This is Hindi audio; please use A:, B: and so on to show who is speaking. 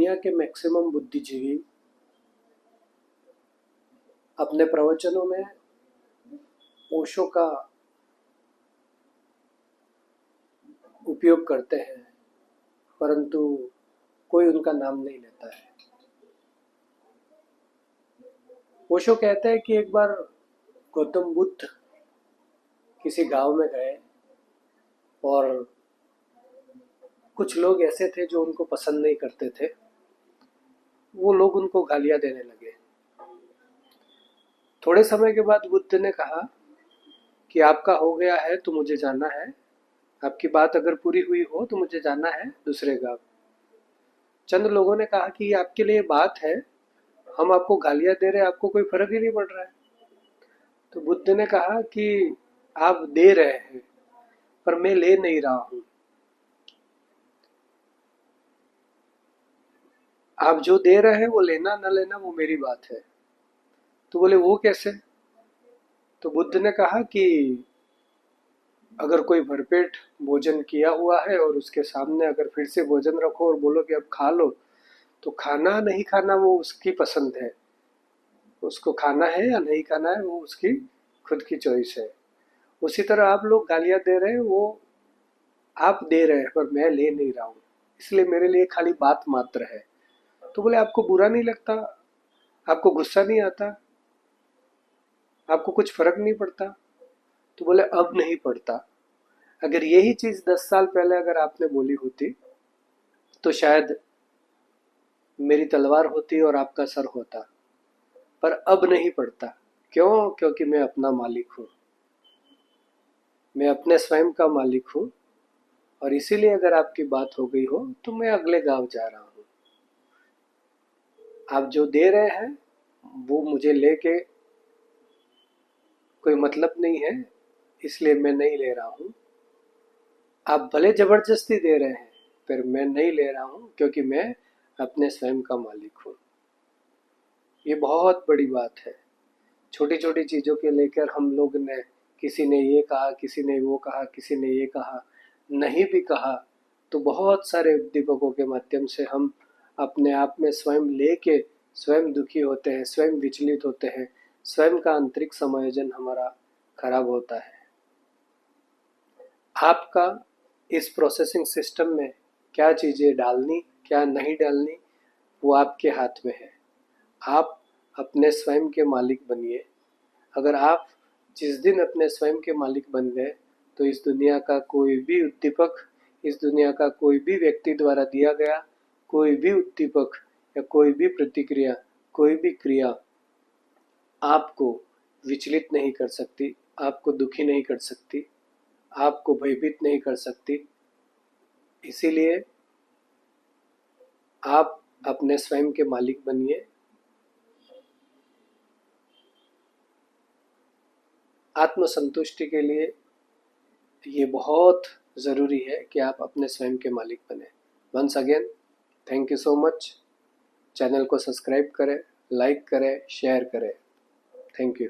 A: दुनिया के मैक्सिमम बुद्धिजीवी अपने प्रवचनों में ओशो का उपयोग करते हैं, परंतु कोई उनका नाम नहीं लेता है। ओशो कहते हैं कि एक बार गौतम बुद्ध किसी गांव में गए और कुछ लोग ऐसे थे जो उनको पसंद नहीं करते थे। वो लोग उनको गालियां देने लगे। थोड़े समय के बाद बुद्ध ने कहा कि आपका हो गया है तो मुझे जाना है, आपकी बात अगर पूरी हुई हो तो मुझे जाना है दूसरे गांव। चंद लोगों ने कहा कि ये आपके लिए बात है, हम आपको गालियां दे रहे हैं, आपको कोई फर्क ही नहीं पड़ रहा है। तो बुद्ध ने कहा कि आप दे रहे हैं पर मैं ले नहीं रहा हूं। आप जो दे रहे हैं वो लेना न लेना वो मेरी बात है। तो बोले वो कैसे? तो बुद्ध ने कहा कि अगर कोई भरपेट भोजन किया हुआ है और उसके सामने अगर फिर से भोजन रखो और बोलो कि अब खा लो, तो खाना नहीं खाना वो उसकी पसंद है। उसको खाना है या नहीं खाना है वो उसकी खुद की चॉइस है। उसी तरह आप लोग गालियां दे रहे हैं, वो आप दे रहे हैं पर मैं ले नहीं रहा हूँ, इसलिए मेरे लिए खाली बात मात्र है। तो बोले आपको बुरा नहीं लगता, आपको गुस्सा नहीं आता, आपको कुछ फर्क नहीं पड़ता? तो बोले अब नहीं पड़ता। अगर यही चीज 10 साल पहले अगर आपने बोली होती तो शायद मेरी तलवार होती और आपका सर होता, पर अब नहीं पड़ता। क्यों? क्योंकि मैं अपना मालिक हूँ, मैं अपने स्वयं का मालिक हूँ। और इसीलिए अगर आपकी बात हो गई हो तो मैं अगले गांव जा रहा हूँ। आप जो दे रहे हैं वो मुझे लेके कोई मतलब नहीं है, इसलिए मैं नहीं ले रहा हूँ। आप भले जबरदस्ती दे रहे हैं पर मैं नहीं ले रहा हूँ, क्योंकि मैं अपने स्वयं का मालिक हूँ। ये बहुत बड़ी बात है। छोटी छोटी चीज़ों के लेकर हम लोग ने, किसी ने ये कहा, किसी ने वो कहा, किसी ने ये कहा, नहीं भी कहा, तो बहुत सारे उद्दीपकों के माध्यम से हम अपने आप में स्वयं लेके स्वयं दुखी होते हैं, स्वयं विचलित होते हैं, स्वयं का आंतरिक समायोजन हमारा खराब होता है। आपका इस प्रोसेसिंग सिस्टम में क्या चीज़ें डालनी, क्या नहीं डालनी, वो आपके हाथ में है। आप अपने स्वयं के मालिक बनिए। अगर आप जिस दिन अपने स्वयं के मालिक बन गए तो इस दुनिया का कोई भी उद्दीपक, इस दुनिया का कोई भी व्यक्ति द्वारा दिया गया कोई भी उद्दीपक या कोई भी प्रतिक्रिया, कोई भी क्रिया आपको विचलित नहीं कर सकती, आपको दुखी नहीं कर सकती, आपको भयभीत नहीं कर सकती। इसीलिए आप अपने स्वयं के मालिक बनिए। आत्मसंतुष्टि के लिए ये बहुत ज़रूरी है कि आप अपने स्वयं के मालिक बने। Once again thank you so much. Channel को सब्सक्राइब करें, लाइक करें, शेयर करें। Thank you.